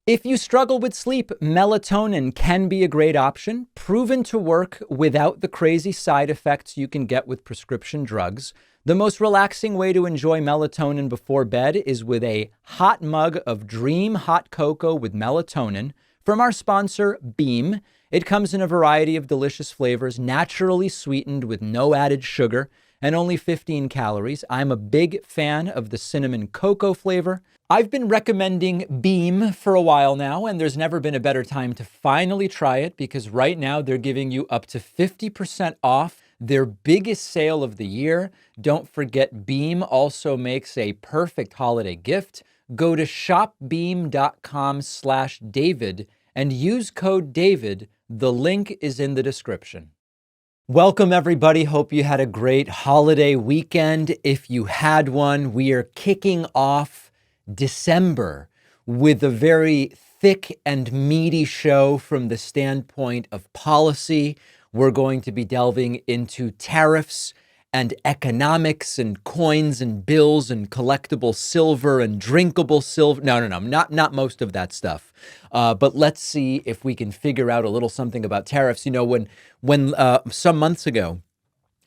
If you struggle with sleep, melatonin can be a great option, proven to work without the crazy side effects you can get with prescription drugs. The most relaxing way to enjoy melatonin before bed is with a hot mug of Dream Hot Cocoa with melatonin from our sponsor, Beam. It comes in a variety of delicious flavors, naturally sweetened with no added sugar and only 15 calories. I'm a big fan of the cinnamon cocoa flavor. I've been recommending Beam for a while now, and there's never been a better time to finally try it because right now they're giving you up to 50% off their biggest sale of the year. Don't forget, Beam also makes a perfect holiday gift. Go to shopbeam.com/David and use code David. The link is in the description. Welcome, everybody. Hope you had a great holiday weekend. If you had one, we are kicking off December with a very thick and meaty show from the standpoint of policy. We're going to be delving into tariffs and economics and coins and bills and collectible silver and drinkable silver. No, not most of that stuff. But let's see if we can figure out a little something about tariffs. You know, when some months ago,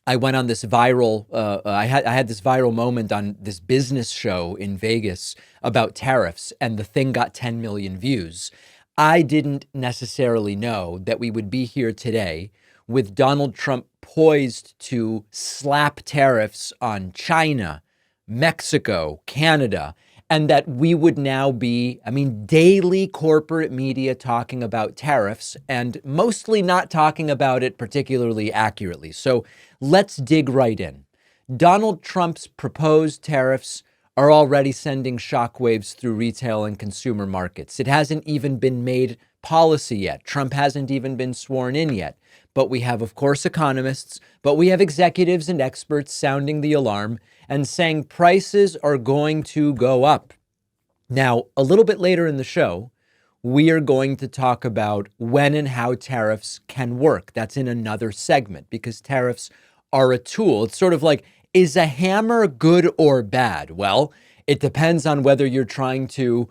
I went on this viral, I had this viral moment on this business show in Vegas about tariffs, and the thing got 10 million views. I didn't necessarily know that we would be here today with Donald Trump poised to slap tariffs on China, Mexico, Canada, and that we would now be, daily corporate media talking about tariffs and mostly not talking about it particularly accurately. So let's dig right in. Donald Trump's proposed tariffs are already sending shockwaves through retail and consumer markets. It hasn't even been made policy yet. Trump hasn't even been sworn in yet. But we have, of course, economists, but we have executives and experts sounding the alarm and saying prices are going to go up. Now, a little bit later in the show, we are going to talk about when and how tariffs can work. That's in another segment because tariffs are a tool. It's sort of like, is a hammer good or bad? Well, it depends on whether you're trying to,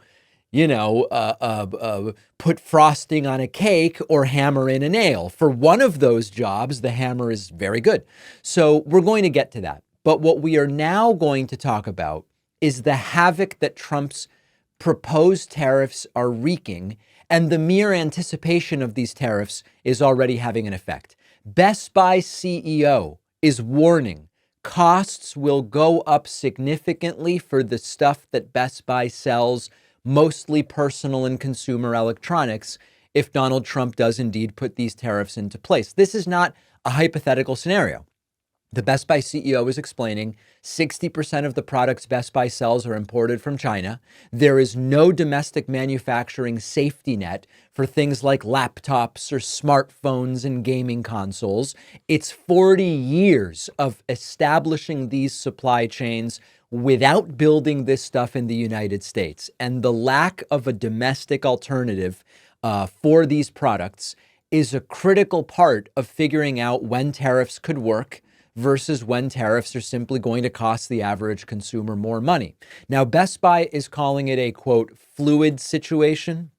put frosting on a cake or hammer in a nail. For one of those jobs, the hammer is very good. So we're going to get to that. But what we are now going to talk about is the havoc that Trump's proposed tariffs are wreaking, and the mere anticipation of these tariffs is already having an effect. Best Buy CEO is warning costs will go up significantly for the stuff that Best Buy sells, mostly personal and consumer electronics, if Donald Trump does indeed put these tariffs into place. This is not a hypothetical scenario. The Best Buy CEO is explaining 60% of the products Best Buy sells are imported from China. There is no domestic manufacturing safety net for things like laptops or smartphones and gaming consoles. It's 40 years of establishing these supply chains without building this stuff in the United States. And the lack of a domestic alternative for these products is a critical part of figuring out when tariffs could work versus when tariffs are simply going to cost the average consumer more money. Now, Best Buy is calling it a, quote, fluid situation.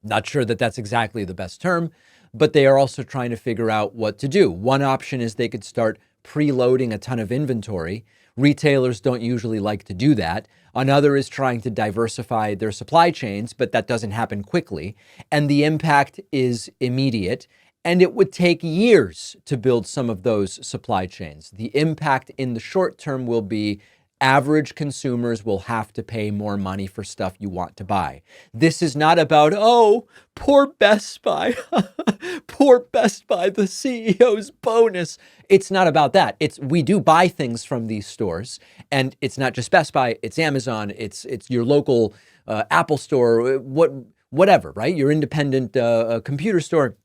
Not sure that that's exactly the best term, but they are also trying to figure out what to do. One option is they could start preloading a ton of inventory. Retailers don't usually like to do that. Another is trying to diversify their supply chains, but that doesn't happen quickly. And the impact is immediate. And it would take years to build some of those supply chains. The impact in the short term will be average consumers will have to pay more money for stuff you want to buy. This is not about, oh, poor Best Buy, poor Best Buy, the CEO's bonus. It's not about that. We do buy things from these stores, and it's not just Best Buy, it's Amazon, it's your local Apple store, whatever, right? Your independent computer store.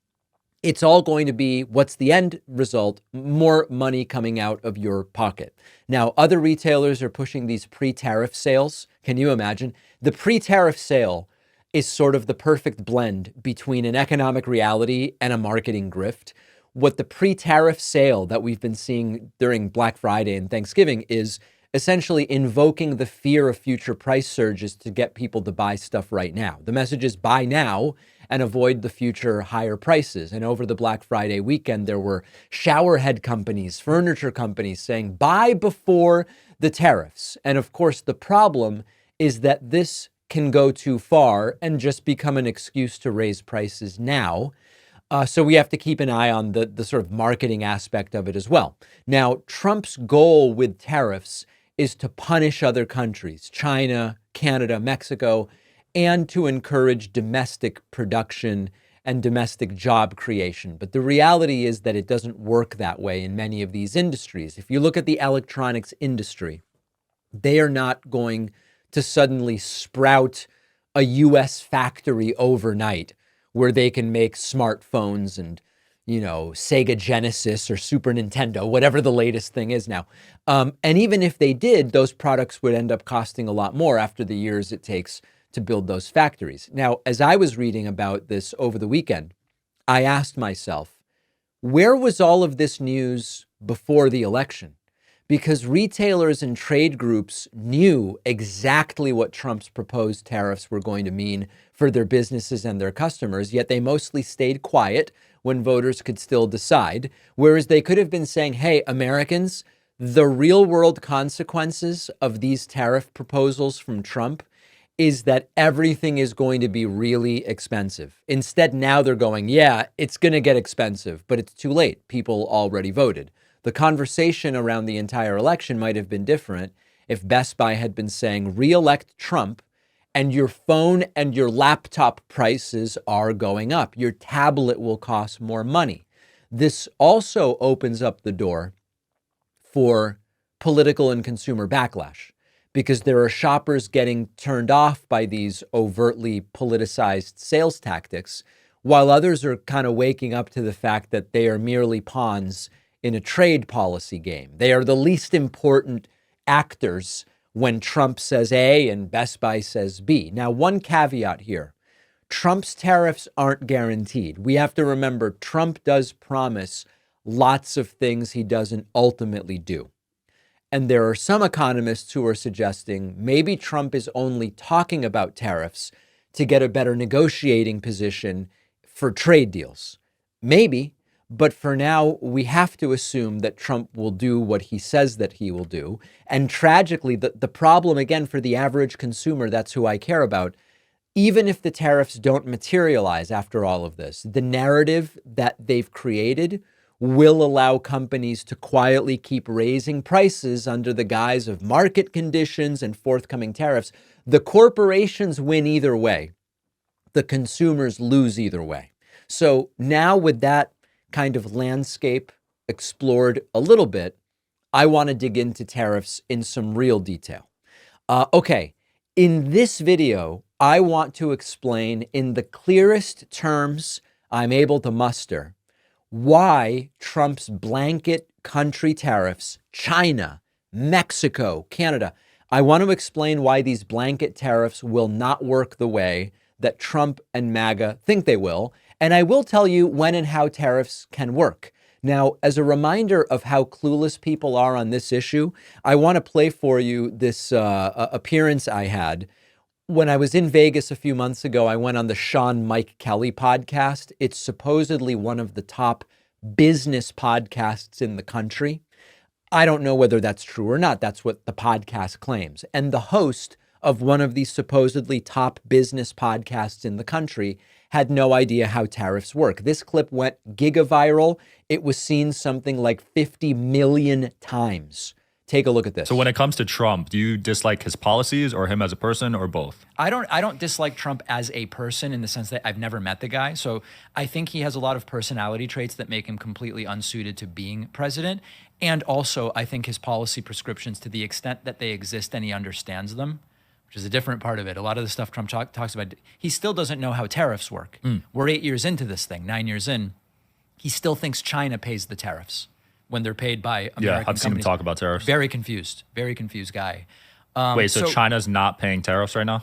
It's all going to be, what's the end result? More money coming out of your pocket. Now, other retailers are pushing these pre-tariff sales. Can you imagine? The pre-tariff sale is sort of the perfect blend between an economic reality and a marketing grift. What the pre-tariff sale that we've been seeing during Black Friday and Thanksgiving is essentially invoking the fear of future price surges to get people to buy stuff right now. The message is buy now and avoid the future higher prices. And over the Black Friday weekend, there were shower head companies, furniture companies saying buy before the tariffs. And of course, the problem is that this can go too far and just become an excuse to raise prices now. So we have to keep an eye on the sort of marketing aspect of it as well. Now, Trump's goal with tariffs is to punish other countries, China, Canada, Mexico, and to encourage domestic production and domestic job creation. But the reality is that it doesn't work that way in many of these industries. If you look at the electronics industry, they are not going to suddenly sprout a US factory overnight where they can make smartphones and, Sega Genesis or Super Nintendo, whatever the latest thing is now. And even if they did, those products would end up costing a lot more after the years it takes to build those factories. Now, as I was reading about this over the weekend, I asked myself, where was all of this news before the election? Because retailers and trade groups knew exactly what Trump's proposed tariffs were going to mean for their businesses and their customers, yet they mostly stayed quiet when voters could still decide, whereas they could have been saying, hey, Americans, the real world consequences of these tariff proposals from Trump is that everything is going to be really expensive. Instead, now they're going, yeah, it's going to get expensive, but it's too late. People already voted. The conversation around the entire election might have been different if Best Buy had been saying, re-elect Trump, and your phone and your laptop prices are going up. Your tablet will cost more money. This also opens up the door for political and consumer backlash, because there are shoppers getting turned off by these overtly politicized sales tactics, while others are kind of waking up to the fact that they are merely pawns in a trade policy game. They are the least important actors when Trump says A and Best Buy says B. Now, one caveat here. Trump's tariffs aren't guaranteed. We have to remember Trump does promise lots of things he doesn't ultimately do. And there are some economists who are suggesting maybe Trump is only talking about tariffs to get a better negotiating position for trade deals. Maybe. But for now, we have to assume that Trump will do what he says that he will do. And tragically, the problem, again, for the average consumer, that's who I care about, even if the tariffs don't materialize after all of this, the narrative that they've created will allow companies to quietly keep raising prices under the guise of market conditions and forthcoming tariffs. The corporations win either way. The consumers lose either way. So now with that kind of landscape explored a little bit, I want to dig into tariffs in some real detail. Okay, in this video, I want to explain in the clearest terms I'm able to muster why Trump's blanket country tariffs, China, Mexico, Canada, I want to explain why these blanket tariffs will not work the way that Trump and MAGA think they will. And I will tell you when and how tariffs can work. Now, as a reminder of how clueless people are on this issue, I want to play for you this appearance I had. When I was in Vegas a few months ago, I went on the Sean Mike Kelly podcast. It's supposedly one of the top business podcasts in the country. I don't know whether that's true or not. That's what the podcast claims. And the host of one of these supposedly top business podcasts in the country had no idea how tariffs work. This clip went gigaviral. It was seen something like 50 million times. Take a look at this. So when it comes to Trump, do you dislike his policies or him as a person or both? I don't dislike Trump as a person in the sense that I've never met the guy. So I think he has a lot of personality traits that make him completely unsuited to being president. And also, I think his policy prescriptions, to the extent that they exist and he understands them, which is a different part of it. A lot of the stuff Trump talks about, he still doesn't know how tariffs work. We're 8 years into this thing, 9 years in. He still thinks China pays the tariffs when they're paid by American companies. Yeah, I've seen him talk about tariffs. Very confused guy. Wait, so China's not paying tariffs right now?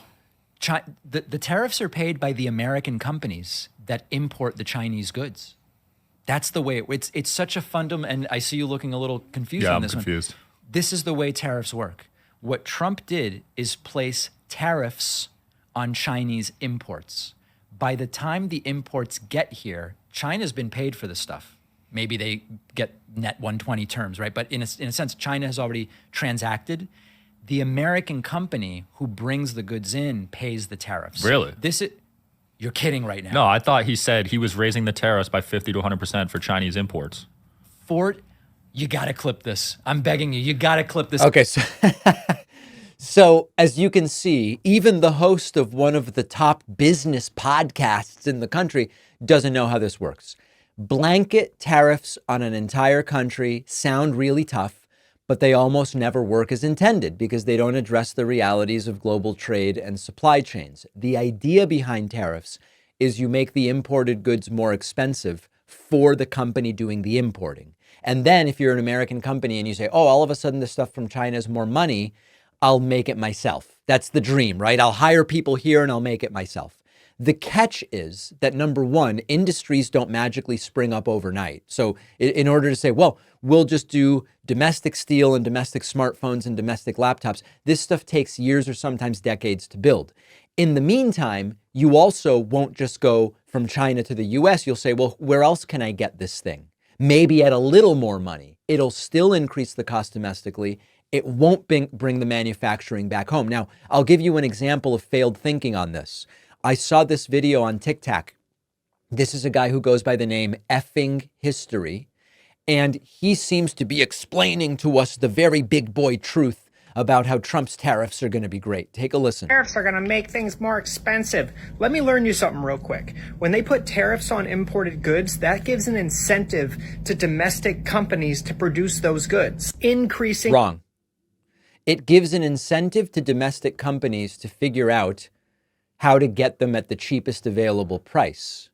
The tariffs are paid by the American companies that import the Chinese goods. That's the way it's such a fundamental, and I see you looking a little confused on this one. Yeah, I'm confused. This is the way tariffs work. What Trump did is place tariffs on Chinese imports. By the time the imports get here, China's been paid for this stuff. Maybe they get net 120 terms, right? But in a sense, China has already transacted. The American company who brings the goods in pays the tariffs. Really? You're kidding right now. No, I thought he said he was raising the tariffs by 50 to 100% for Chinese imports. You got to clip this. I'm begging you. You got to clip this. Okay, so as you can see, even the host of one of the top business podcasts in the country doesn't know how this works. Blanket tariffs on an entire country sound really tough, but they almost never work as intended because they don't address the realities of global trade and supply chains. The idea behind tariffs is you make the imported goods more expensive for the company doing the importing. And then if you're an American company and you say, oh, all of a sudden this stuff from China is more money, I'll make it myself. That's the dream, right? I'll hire people here and I'll make it myself. The catch is that, number one, industries don't magically spring up overnight. So in order to say, well, we'll just do domestic steel and domestic smartphones and domestic laptops, this stuff takes years or sometimes decades to build. In the meantime, you also won't just go from China to the US. You'll say, well, where else can I get this thing? Maybe at a little more money. It'll still increase the cost domestically. It won't bring the manufacturing back home. Now, I'll give you an example of failed thinking on this. I saw this video on TikTok. This is a guy who goes by the name Effing History, and he seems to be explaining to us the very big boy truth about how Trump's tariffs are going to be great. Take a listen. Tariffs are going to make things more expensive. Let me learn you something real quick. When they put tariffs on imported goods, that gives an incentive to domestic companies to produce those goods, increasing... Wrong. It gives an incentive to domestic companies to figure out how to get them at the cheapest available price.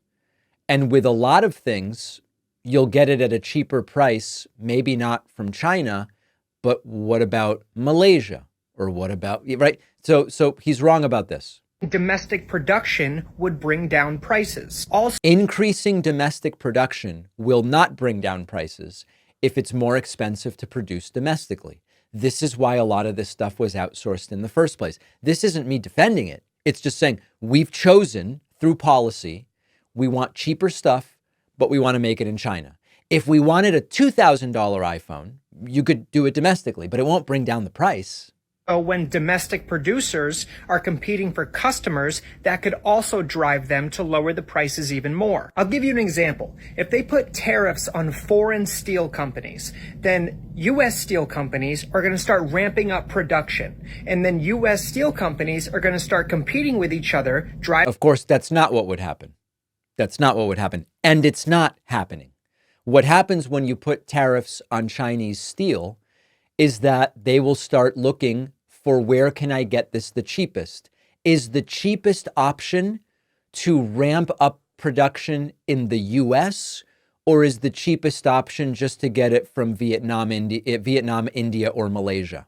And with a lot of things, you'll get it at a cheaper price, maybe not from China, but what about Malaysia? Or what about, right? So he's wrong about this. Domestic production would bring down prices. Also, increasing domestic production will not bring down prices if it's more expensive to produce domestically. This is why a lot of this stuff was outsourced in the first place. This isn't me defending it. It's just saying we've chosen through policy, we want cheaper stuff, but we want to make it in China. If we wanted a $2,000 iPhone, you could do it domestically, but it won't bring down the price. when domestic producers are competing for customers, that could also drive them to lower the prices even more. I'll give you an example. If they put tariffs on foreign steel companies, then U.S. steel companies are going to start ramping up production. And then U.S. steel companies are going to start competing with each other. Of course, that's not what would happen. That's not what would happen. And it's not happening. What happens when you put tariffs on Chinese steel is that they will start looking for where can I get this the cheapest? Is the cheapest option to ramp up production in the US, or is the cheapest option just to get it from Vietnam, India, or Malaysia?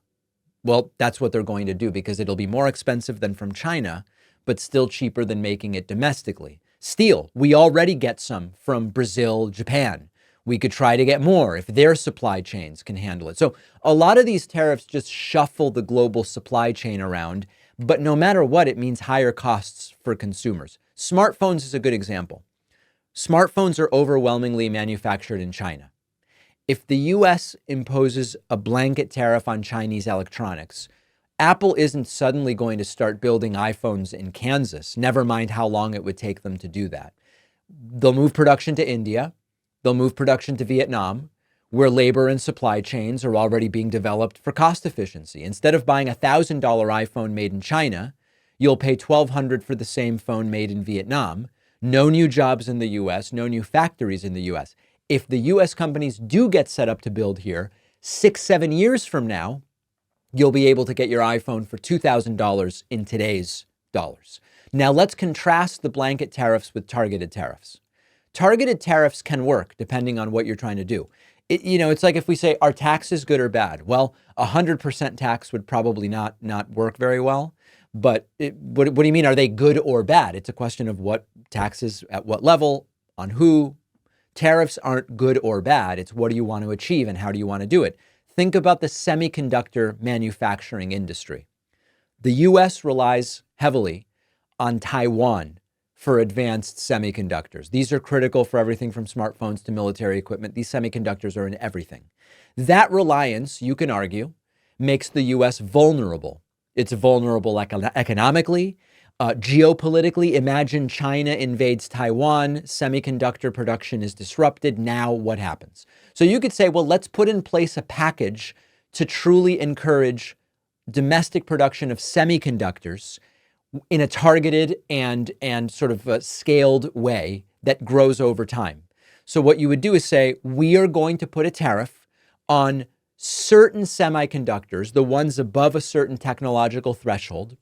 Well, that's what they're going to do because it'll be more expensive than from China, but still cheaper than making it domestically. Steel, we already get some from Brazil, Japan. We could try to get more if their supply chains can handle it. So a lot of these tariffs just shuffle the global supply chain around, but no matter what, it means higher costs for consumers. Smartphones is a good example. Smartphones are overwhelmingly manufactured in China. If the US imposes a blanket tariff on Chinese electronics, Apple isn't suddenly going to start building iPhones in Kansas, never mind how long it would take them to do that. They'll move production to India. They'll move production to Vietnam, where labor and supply chains are already being developed for cost efficiency. Instead of buying a $1,000 iPhone made in China, you'll pay $1,200 for the same phone made in Vietnam. No new jobs in the US, no new factories in the US. If the US companies do get set up to build here, 6-7 years from now, you'll be able to get your iPhone for $2,000 in today's dollars. Now let's contrast the blanket tariffs with targeted tariffs. Targeted tariffs can work depending on what you're trying to do. It's like if we say, are taxes good or bad? Well, 100% tax would probably not work very well. But what do you mean? Are they good or bad? It's a question of what taxes, at what level, on who. Tariffs aren't good or bad. It's what do you want to achieve and how do you want to do it? Think about the semiconductor manufacturing industry. The US relies heavily on Taiwan for advanced semiconductors. These are critical for everything from smartphones to military equipment. These semiconductors are in everything. That reliance, you can argue, makes the US vulnerable. It's vulnerable economically, geopolitically. Imagine China invades Taiwan, semiconductor production is disrupted. Now what happens? So you could say, well, let's put in place a package to truly encourage domestic production of semiconductors in a targeted and sort of a scaled way that grows over time. So what you would do is say, we are going to put a tariff on certain semiconductors, the ones above a certain technological threshold,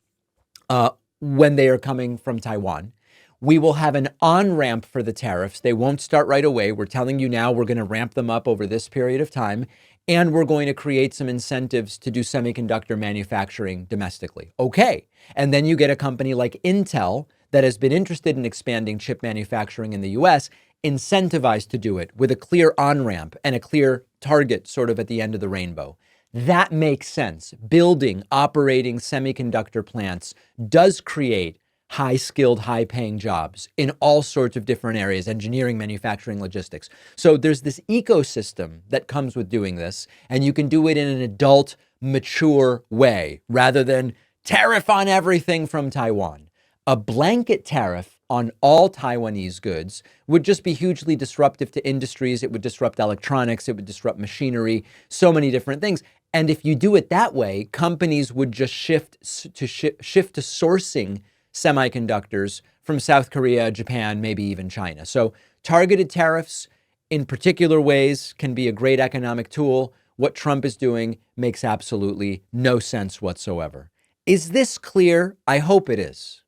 when they are coming from Taiwan. We will have an on-ramp for the tariffs. They won't start right away. We're telling you now we're going to ramp them up over this period of time, and we're going to create some incentives to do semiconductor manufacturing domestically. Okay. And then you get a company like Intel that has been interested in expanding chip manufacturing in the US, incentivized to do it with a clear on-ramp and a clear target sort of at the end of the rainbow. That makes sense. Building, operating semiconductor plants does create high-skilled, high-paying jobs in all sorts of different areas, engineering, manufacturing, logistics. So there's this ecosystem that comes with doing this, and you can do it in an adult, mature way rather than tariff on everything from Taiwan. A blanket tariff on all Taiwanese goods would just be hugely disruptive to industries. It would disrupt electronics. It would disrupt machinery, so many different things. And if you do it that way, companies would just shift to sourcing semiconductors from South Korea, Japan, maybe even China. So targeted tariffs in particular ways can be a great economic tool. What Trump is doing makes absolutely no sense whatsoever. Is this clear? I hope it is.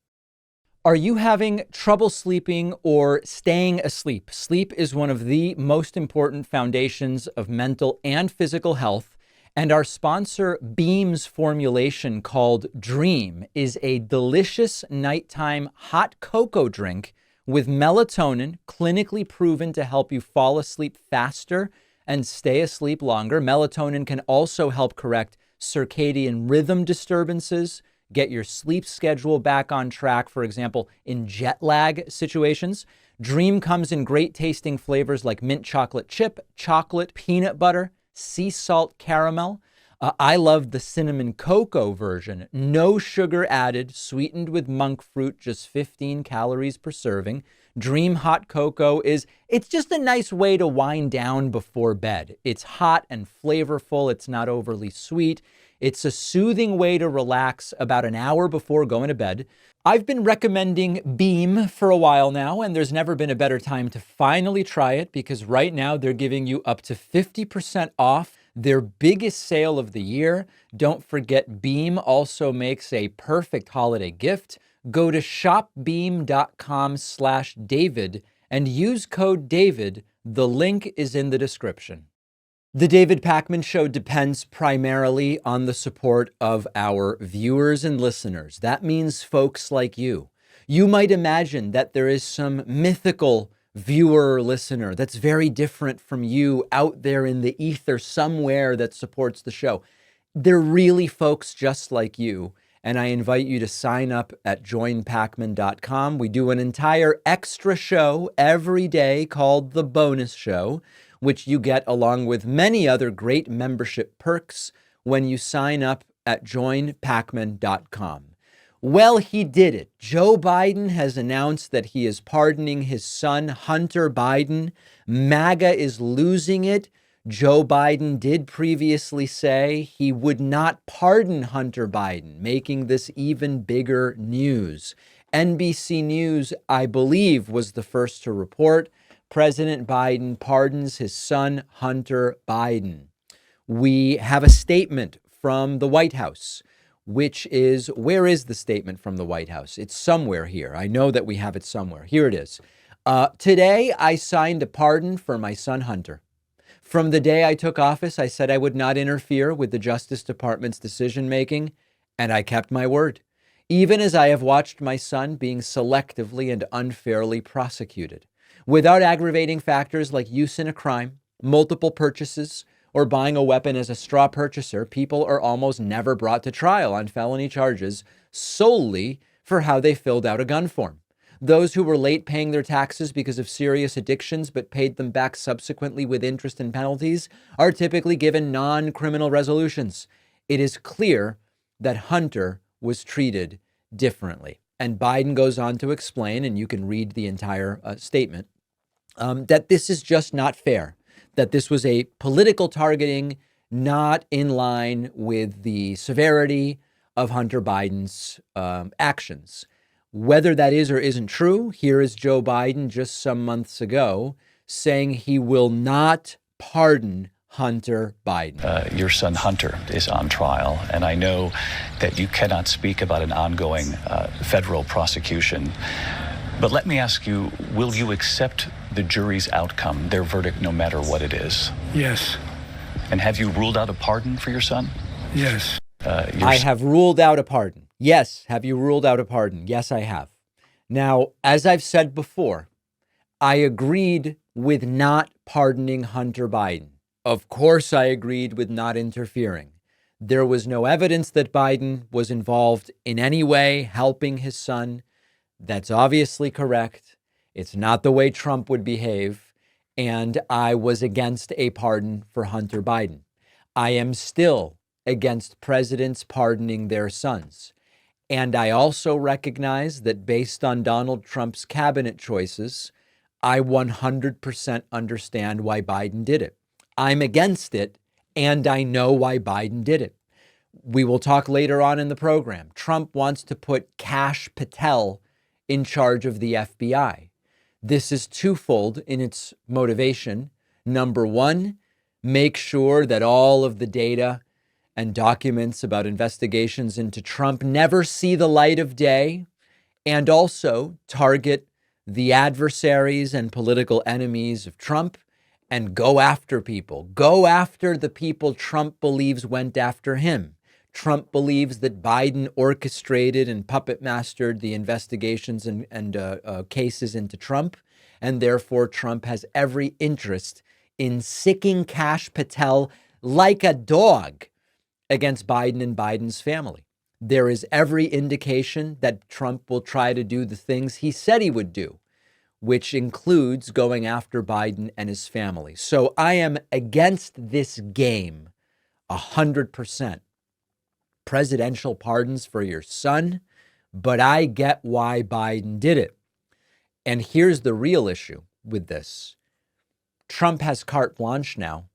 Are you having trouble sleeping or staying asleep? Sleep is one of the most important foundations of mental and physical health. And our sponsor, Beam's formulation called Dream, is a delicious nighttime hot cocoa drink with melatonin, clinically proven to help you fall asleep faster and stay asleep longer. Melatonin can also help correct circadian rhythm disturbances, get your sleep schedule back on track, for example, in jet lag situations. Dream comes in great tasting flavors like mint chocolate chip, chocolate, peanut butter, sea salt caramel. I love the cinnamon cocoa version. No sugar added, sweetened with monk fruit, just 15 calories per serving. Dream hot cocoa it's just a nice way to wind down before bed. It's hot and flavorful. It's not overly sweet. It's a soothing way to relax about an hour before going to bed. I've been recommending Beam for a while now, and there's never been a better time to finally try it because right now they're giving you up to 50% off their biggest sale of the year. Don't forget, Beam also makes a perfect holiday gift. Go to shopbeam.com/David and use code David. The link is in the description. The David Pakman Show depends primarily on the support of our viewers and listeners. That means folks like you. You might imagine that there is some mythical viewer or listener that's very different from you out there in the ether somewhere that supports the show. They're really folks just like you. And I invite you to sign up at joinpakman.com. We do an entire extra show every day called The Bonus Show, which you get along with many other great membership perks when you sign up at joinpakman.com. Well, he did it. Joe Biden has announced that he is pardoning his son, Hunter Biden. MAGA is losing it. Joe Biden did previously say he would not pardon Hunter Biden, making this even bigger news. NBC News, I believe, was the first to report President Biden pardons his son, Hunter Biden. We have a statement from the White House, which is, where is the statement from the White House? It's somewhere here. I know that we have it somewhere. Here it is. Today, I signed a pardon for my son, Hunter. From the day I took office, I said I would not interfere with the Justice Department's decision-making, and I kept my word, even as I have watched my son being selectively and unfairly prosecuted. Without aggravating factors like use in a crime, multiple purchases, or buying a weapon as a straw purchaser, people are almost never brought to trial on felony charges solely for how they filled out a gun form. Those who were late paying their taxes because of serious addictions but paid them back subsequently with interest and penalties are typically given non-criminal resolutions. It is clear that Hunter was treated differently. And Biden goes on to explain, and you can read the entire statement, that this is just not fair, that this was a political targeting not in line with the severity of Hunter Biden's actions. Whether that is or isn't true, here is Joe Biden just some months ago saying he will not pardon Hunter Biden. Your son Hunter is on trial, and I know that you cannot speak about an ongoing federal prosecution. But let me ask you, will you accept the jury's outcome, their verdict, no matter what it is? Yes. And have you ruled out a pardon for your son? Yes. I have ruled out a pardon. Yes. Have you ruled out a pardon? Yes, I have. Now, as I've said before, I agreed with not pardoning Hunter Biden. Of course, I agreed with not interfering. There was no evidence that Biden was involved in any way helping his son. That's obviously correct. It's not the way Trump would behave. And I was against a pardon for Hunter Biden. I am still against presidents pardoning their sons. And I also recognize that based on Donald Trump's cabinet choices, I 100% understand why Biden did it. I'm against it, and I know why Biden did it. We will talk later on in the program. Trump wants to put Kash Patel in charge of the FBI. This is twofold in its motivation. Number one, make sure that all of the data and documents about investigations into Trump never see the light of day, and also target the adversaries and political enemies of Trump and go after people. Go after the people Trump believes went after him. Trump believes that Biden orchestrated and puppet mastered the investigations and cases into Trump, and therefore Trump has every interest in sicking Kash Patel like a dog against Biden and Biden's family. There is every indication that Trump will try to do the things he said he would do, which includes going after Biden and his family. So I am against this game 100%. Presidential pardons for your son, but I get why Biden did it. And here's the real issue with this. Trump has carte blanche now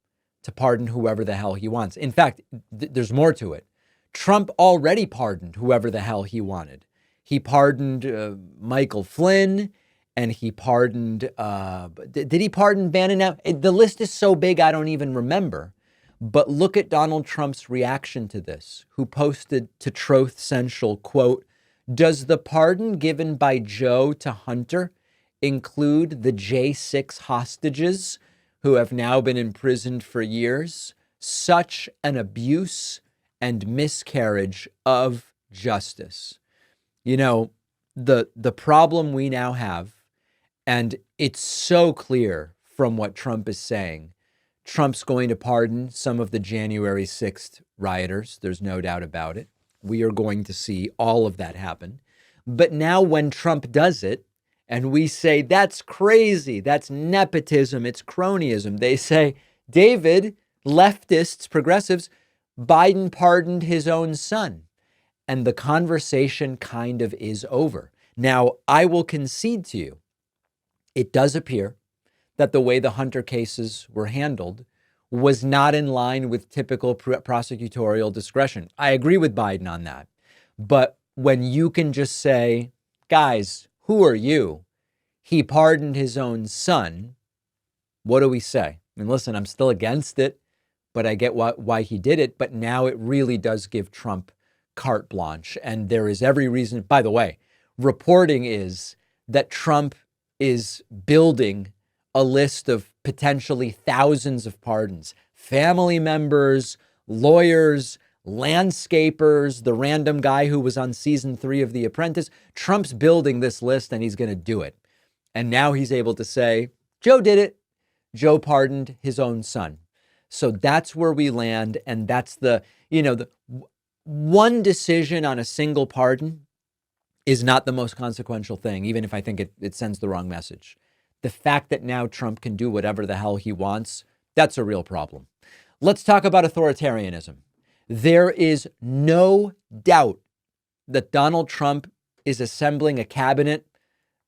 to pardon whoever the hell he wants. In fact, there's more to it. Trump already pardoned whoever the hell he wanted. He pardoned Michael Flynn, and he pardoned, did he pardon Bannon? The list is so big, I don't even remember. But look at Donald Trump's reaction to this, who posted to Truth Central, quote, "Does the pardon given by Joe to Hunter include the J6 hostages who have now been imprisoned for years? Such an abuse and miscarriage of justice." You know, the problem we now have, and it's so clear from what Trump is saying, Trump's going to pardon some of the January 6th rioters. There's no doubt about it. We are going to see all of that happen. But now when Trump does it, and we say, that's crazy, that's nepotism, it's cronyism, they say, David, leftists, progressives, Biden pardoned his own son. And the conversation kind of is over. Now, I will concede to you, it does appear that the way the Hunter cases were handled was not in line with typical prosecutorial discretion. I agree with Biden on that. But when you can just say, guys, who are you? He pardoned his own son. What do we say? I mean, listen, I'm still against it, but I get why he did it. But now it really does give Trump carte blanche. And there is every reason, by the way, reporting is that Trump is building a list of potentially thousands of pardons. Family members, lawyers, landscapers, the random guy who was on season 3 of The Apprentice. Trump's building this list and he's going to do it. And now he's able to say, Joe did it. Joe pardoned his own son. So that's where we land. And that's the one decision on a single pardon is not the most consequential thing, even if I think it sends the wrong message. The fact that now Trump can do whatever the hell he wants, that's a real problem. Let's talk about authoritarianism. There is no doubt that Donald Trump is assembling a cabinet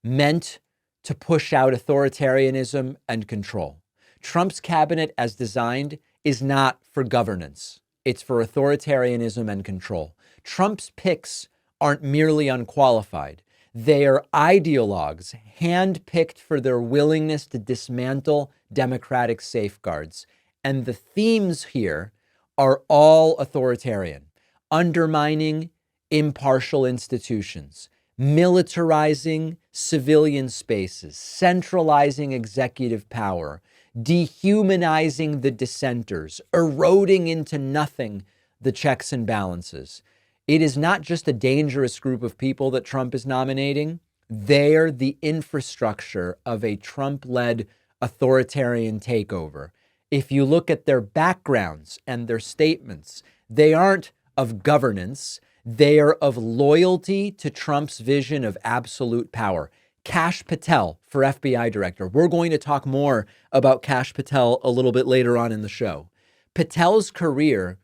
meant to push out authoritarianism and control. Trump's cabinet, as designed, is not for governance. It's for authoritarianism and control. Trump's picks aren't merely unqualified. They are ideologues handpicked for their willingness to dismantle democratic safeguards. And the themes here are all authoritarian: undermining impartial institutions, militarizing civilian spaces, centralizing executive power, dehumanizing the dissenters, eroding into nothing the checks and balances. It is not just a dangerous group of people that Trump is nominating. They're the infrastructure of a Trump-led authoritarian takeover. If you look at their backgrounds and their statements, they aren't of governance. They are of loyalty to Trump's vision of absolute power. Kash Patel for FBI director. We're going to talk more about Kash Patel a little bit later on in the show. Patel's career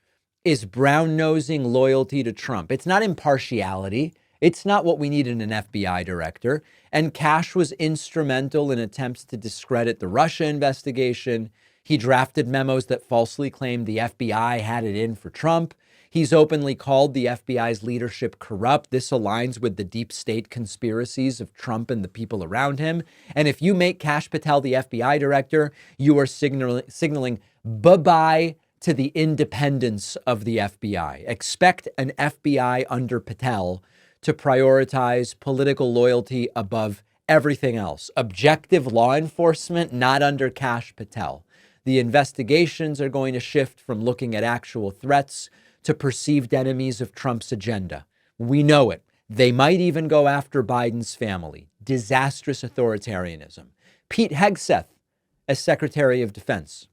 is brown-nosing loyalty to Trump. It's not impartiality. It's not what we need in an FBI director. And Kash was instrumental in attempts to discredit the Russia investigation. He drafted memos that falsely claimed the FBI had it in for Trump. He's openly called the FBI's leadership corrupt. This aligns with the deep state conspiracies of Trump and the people around him. And if you make Kash Patel the FBI director, you are signaling bye-bye to the independence of the FBI. Expect an FBI under Patel to prioritize political loyalty above everything else. Objective law enforcement, not under Kash Patel. The investigations are going to shift from looking at actual threats to perceived enemies of Trump's agenda. We know it. They might even go after Biden's family. Disastrous authoritarianism. Pete Hegseth as Secretary of Defense.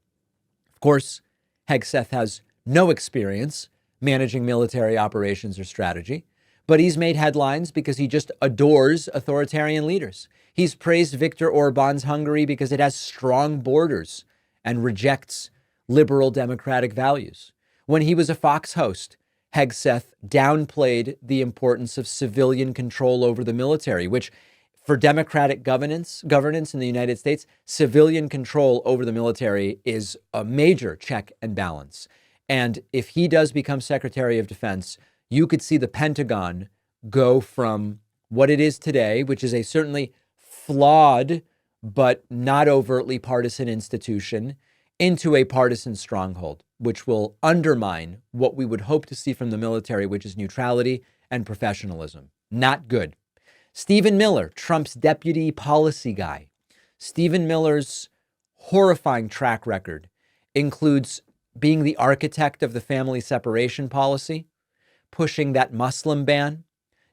Of course, Hegseth has no experience managing military operations or strategy, but he's made headlines because he just adores authoritarian leaders. He's praised Viktor Orban's Hungary because it has strong borders and rejects liberal democratic values. When he was a Fox host, Hegseth downplayed the importance of civilian control over the military, which for democratic governance in the United States, civilian control over the military is a major check and balance. And if he does become Secretary of Defense, you could see the Pentagon go from what it is today, which is a certainly flawed but not overtly partisan institution, into a partisan stronghold, which will undermine what we would hope to see from the military, which is neutrality and professionalism. Not good. Stephen Miller, Trump's deputy policy guy. Stephen Miller's horrifying track record includes being the architect of the family separation policy, pushing that Muslim ban,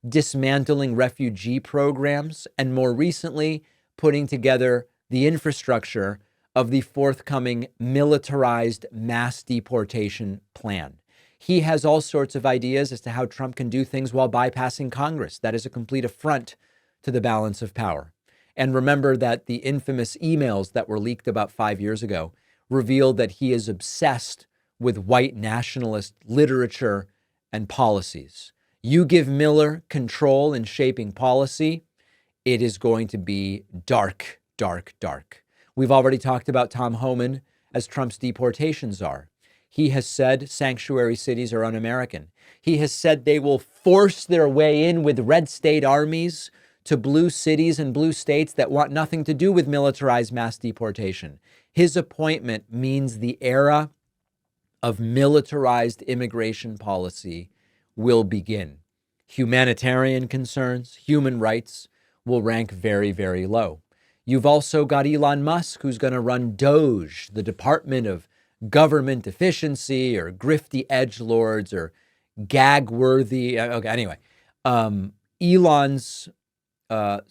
dismantling refugee programs, and more recently, putting together the infrastructure of the forthcoming militarized mass deportation plan. He has all sorts of ideas as to how Trump can do things while bypassing Congress. That is a complete affront to the balance of power. And remember that the infamous emails that were leaked about 5 years ago revealed that he is obsessed with white nationalist literature and policies. You give Miller control in shaping policy, it is going to be dark, dark, dark. We've already talked about Tom Homan as Trump's deportation czar. He has said sanctuary cities are un-American. He has said they will force their way in with red state armies to blue cities and blue states that want nothing to do with militarized mass deportation. His appointment means the era of militarized immigration policy will begin. Humanitarian concerns, human rights will rank very, very low. You've also got Elon Musk, who's going to run DOGE, the Department of Government Efficiency, or grifty edgelords, or gag-worthy. Okay, anyway, Elon's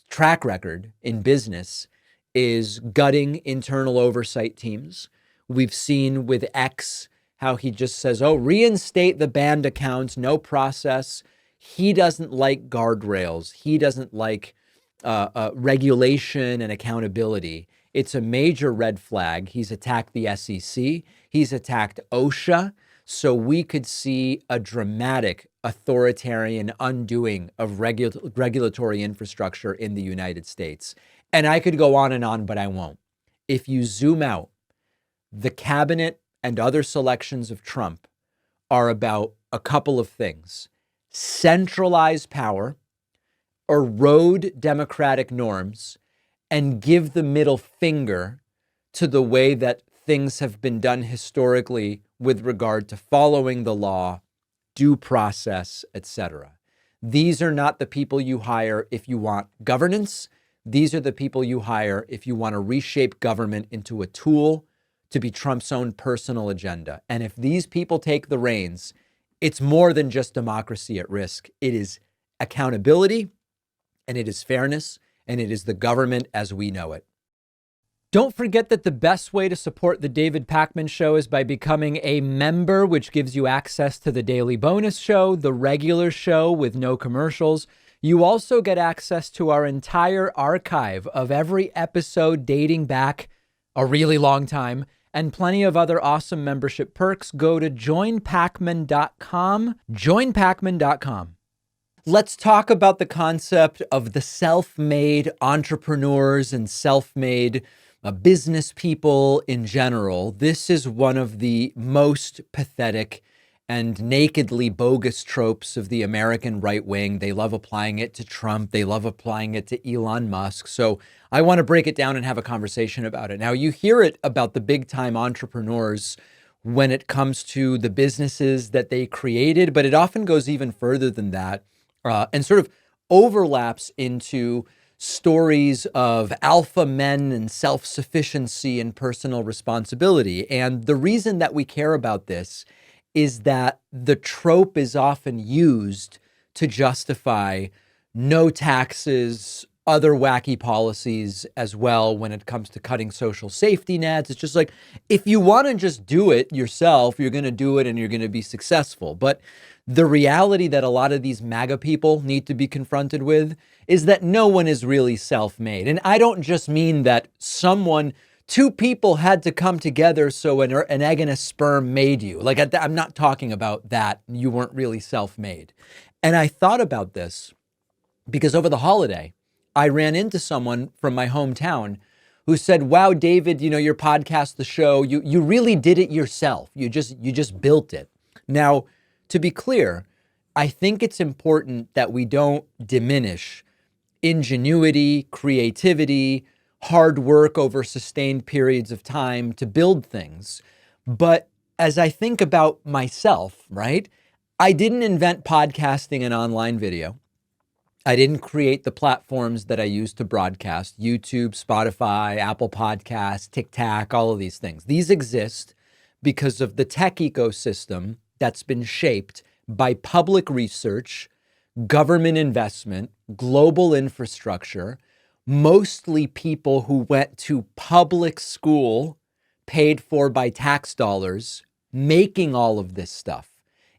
track record in business is gutting internal oversight teams, We've seen with X how he just says, oh, reinstate the banned accounts, no process. He doesn't like guardrails. He doesn't like regulation and accountability. It's a major red flag. He's attacked the SEC. He's attacked OSHA. So we could see a dramatic authoritarian undoing of regulatory infrastructure in the United States. And I could go on, but I won't. If you zoom out, the cabinet and other selections of Trump are about a couple of things: centralize power, erode democratic norms, and give the middle finger to the way that things have been done historically with regard to following the law, due process, etc. These are not the people you hire if you want governance. These are the people you hire if you want to reshape government into a tool to be Trump's own personal agenda. And if these people take the reins, it's more than just democracy at risk. It is accountability, and it is fairness, and it is the government as we know it. Don't forget that the best way to support the David Pakman Show is by becoming a member, which gives you access to the daily bonus show, the regular show with no commercials. You also get access to our entire archive of every episode dating back a really long time, and plenty of other awesome membership perks. Go to joinpakman.com, joinpakman.com. Let's talk about the concept of the self-made entrepreneurs and self-made business people in general. This is one of the most pathetic and nakedly bogus tropes of the American right wing. They love applying it to Trump. They love applying it to Elon Musk. So I want to break it down and have a conversation about it. Now, you hear it about the big time entrepreneurs when it comes to the businesses that they created, but it often goes even further than that and sort of overlaps into stories of alpha men and self-sufficiency and personal responsibility. And the reason that we care about this is that the trope is often used to justify no taxes, other wacky policies as well when it comes to cutting social safety nets. It's just like, if you want to just do it yourself, you're going to do it and you're going to be successful. But the reality that a lot of these MAGA people need to be confronted with is that no one is really self-made. And I don't just mean that two people had to come together so an egg and a sperm made you. Like, I'm not talking about that. You weren't really self-made. And I thought about this because over the holiday, I ran into someone from my hometown who said, wow, David, your podcast, the show, you really did it yourself. You just built it. Now, to be clear, I think it's important that we don't diminish ingenuity, creativity, hard work over sustained periods of time to build things. But as I think about myself, right, I didn't invent podcasting and online video. I didn't create the platforms that I use to broadcast: YouTube, Spotify, Apple Podcasts, TikTok, all of these things. These exist because of the tech ecosystem that's been shaped by public research, government investment, global infrastructure, mostly people who went to public school paid for by tax dollars, making all of this stuff.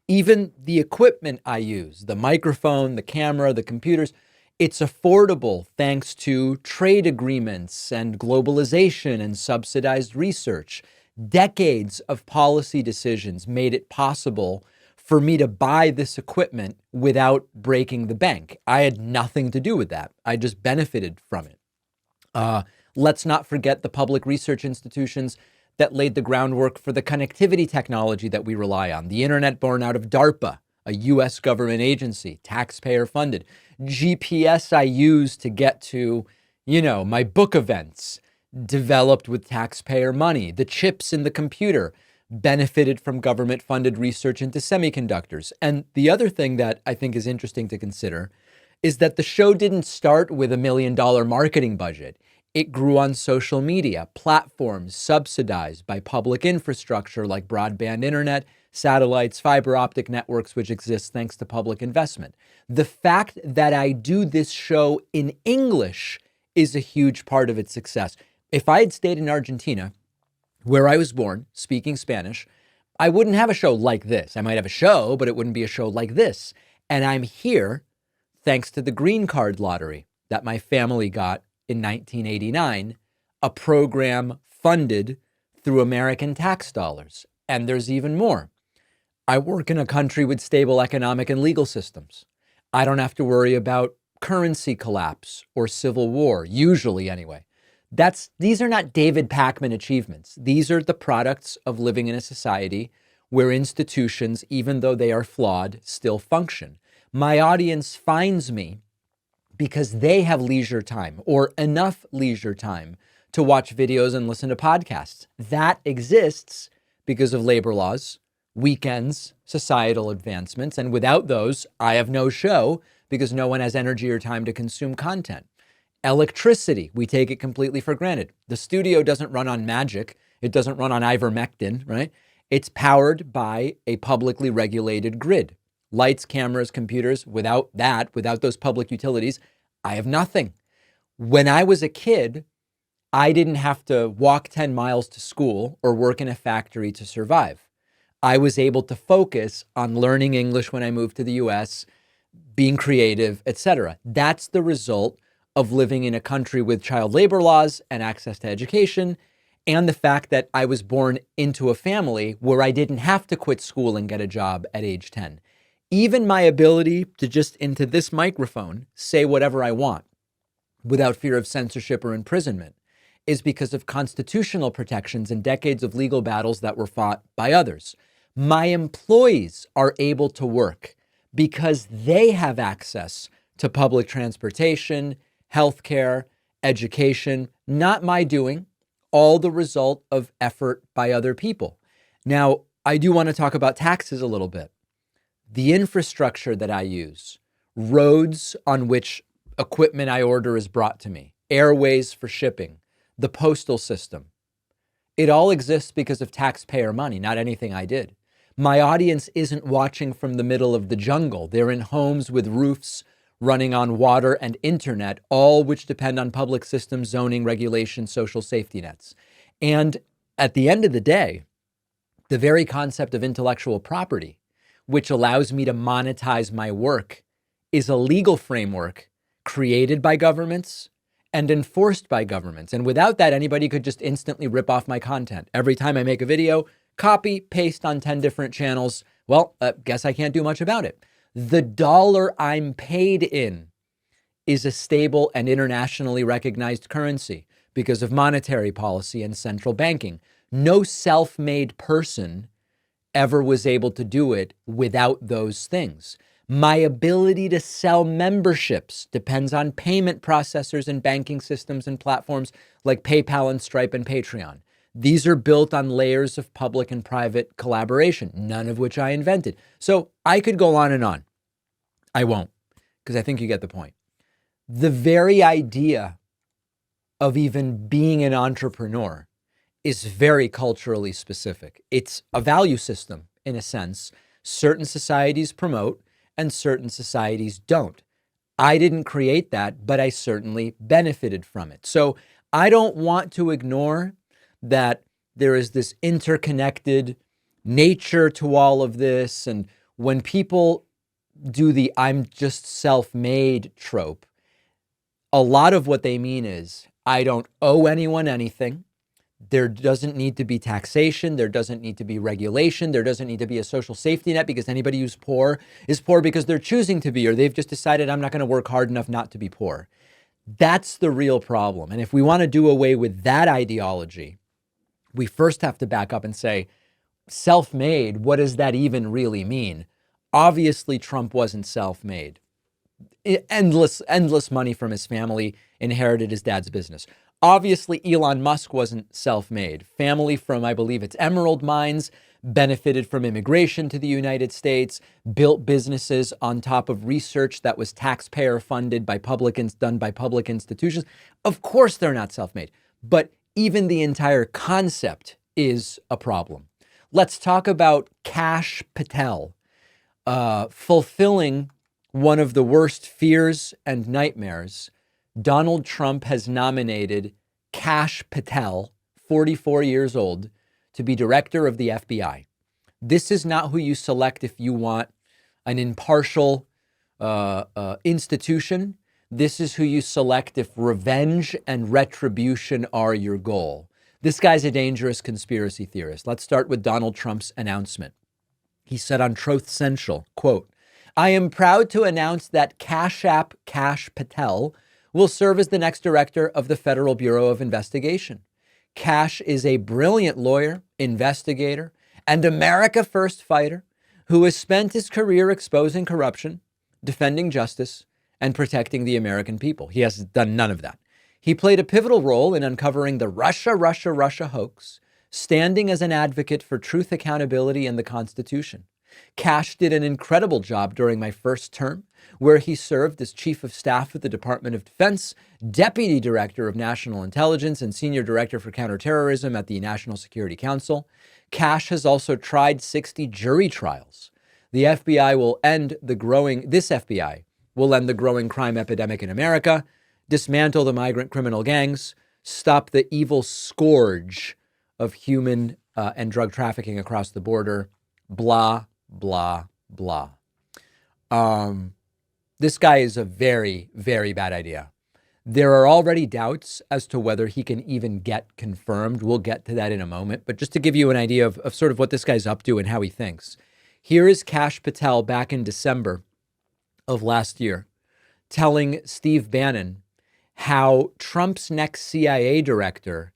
Even the equipment I use, the microphone, the camera, the computers, it's affordable thanks to trade agreements and globalization and subsidized research. Decades of policy decisions made it possible for me to buy this equipment without breaking the bank. I had nothing to do with that. I just benefited from it. Let's not forget the public research institutions that laid the groundwork for the connectivity technology that we rely on. The internet born out of DARPA, a US government agency, taxpayer funded. GPS I use to get to, my book events, developed with taxpayer money. The chips in the computer benefited from government funded research into semiconductors. And the other thing that I think is interesting to consider is that the show didn't start with $1 million marketing budget. It grew on social media, platforms subsidized by public infrastructure like broadband internet, satellites, fiber optic networks, which exist thanks to public investment. The fact that I do this show in English is a huge part of its success. If I had stayed in Argentina, where I was born, speaking Spanish, I wouldn't have a show like this. I might have a show, but it wouldn't be a show like this. And I'm here thanks to the green card lottery that my family got in 1989, a program funded through American tax dollars. And there's even more. I work in a country with stable economic and legal systems. I don't have to worry about currency collapse or civil war, usually anyway. These are not David Pakman achievements. These are the products of living in a society where institutions, even though they are flawed, still function. My audience finds me because they have leisure time or enough leisure time to watch videos and listen to podcasts. That exists because of labor laws, weekends, societal advancements, and without those, I have no show because no one has energy or time to consume content. Electricity, we take it completely for granted. The studio doesn't run on magic. It doesn't run on ivermectin, right? It's powered by a publicly regulated grid. Lights, cameras, computers. Without those public utilities, I have nothing. When I was a kid, I didn't have to walk 10 miles to school or work in a factory to survive. I was able to focus on learning English when I moved to the US, being creative, etc. That's the result of living in a country with child labor laws and access to education, and the fact that I was born into a family where I didn't have to quit school and get a job at age 10. Even my ability to just into this microphone say whatever I want without fear of censorship or imprisonment is because of constitutional protections and decades of legal battles that were fought by others. My employees are able to work because they have access to public transportation, healthcare, education, not my doing, all the result of effort by other people. Now, I do want to talk about taxes a little bit. The infrastructure that I use, roads on which equipment I order is brought to me, airways for shipping, the postal system. It all exists because of taxpayer money, not anything I did. My audience isn't watching from the middle of the jungle. They're in homes with roofs running on water and internet, all which depend on public systems, zoning, regulation, social safety nets. And at the end of the day, the very concept of intellectual property, which allows me to monetize my work, is a legal framework created by governments and enforced by governments. And without that, anybody could just instantly rip off my content. Every time I make a video, copy, paste on 10 different channels. Well, guess I can't do much about it. The dollar I'm paid in is a stable and internationally recognized currency because of monetary policy and central banking. No self-made person ever was able to do it without those things. My ability to sell memberships depends on payment processors and banking systems and platforms like PayPal and Stripe and Patreon. These are built on layers of public and private collaboration, none of which I invented. So I could go on and on. I won't, because I think you get the point. The very idea of even being an entrepreneur is very culturally specific. It's a value system, in a sense. Certain societies promote and certain societies don't. I didn't create that, but I certainly benefited from it. So I don't want to ignore that there is this interconnected nature to all of this. And when people do the I'm just self-made trope, a lot of what they mean is I don't owe anyone anything. There doesn't need to be taxation. There doesn't need to be regulation. There doesn't need to be a social safety net because anybody who's poor is poor because they're choosing to be, or they've just decided I'm not going to work hard enough not to be poor. That's the real problem. And if we want to do away with that ideology, we first have to back up and say, self-made, what does that even really mean? Obviously, Trump wasn't self-made. Endless money from his family, inherited his dad's business. Obviously, Elon Musk wasn't self-made. Family from, I believe it's Emerald Mines, benefited from immigration to the United States, built businesses on top of research that was taxpayer funded by done by public institutions. Of course, they're not self-made, but even the entire concept is a problem. Let's talk about Kash Patel, fulfilling one of the worst fears and nightmares. Donald Trump has nominated Kash Patel, 44 years old, to be director of the FBI. This is not who you select if you want an impartial institution. This is who you select if revenge and retribution are your goal. This guy's a dangerous conspiracy theorist. Let's start with Donald Trump's announcement. He said on Truth Central, quote, "I am proud to announce that Cash App Kash Patel will serve as the next director of the Federal Bureau of Investigation. Cash is a brilliant lawyer, investigator, and America First fighter who has spent his career exposing corruption, defending justice, and protecting the American people." He has done none of that. He played a pivotal role in uncovering the Russia hoax, standing as an advocate for truth, accountability, and the Constitution. Cash did an incredible job during my first term, where he served as Chief of Staff at the Department of Defense, Deputy Director of National Intelligence, and Senior Director for Counterterrorism at the National Security Council. Cash has also tried 60 jury trials. This FBI will end the growing crime epidemic in America, dismantle the migrant criminal gangs, stop the evil scourge of human and drug trafficking across the border, blah, blah, blah. This guy is a very, very bad idea. There are already doubts as to whether he can even get confirmed. We'll get to that in a moment. But just to give you an idea of sort of what this guy's up to and how he thinks. Here is Kash Patel back in December of last year telling Steve Bannon how Trump's next CIA director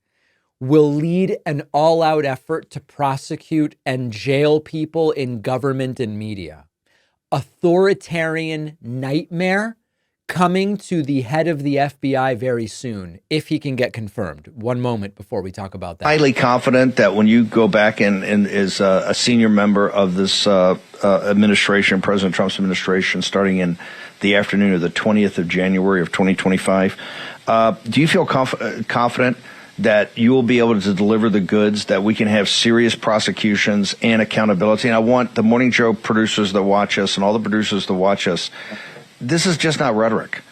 will lead an all-out effort to prosecute and jail people in government and media. Authoritarian nightmare coming to the head of the FBI very soon, if he can get confirmed. One moment before we talk about that. Highly confident that when you go back and is a senior member of this administration, President Trump's administration, starting in the afternoon of the 20th of January of 2025, do you feel confident that you will be able to deliver the goods, that we can have serious prosecutions and accountability? And I want the Morning Joe producers that watch us and all the producers that watch us, this is just not rhetoric.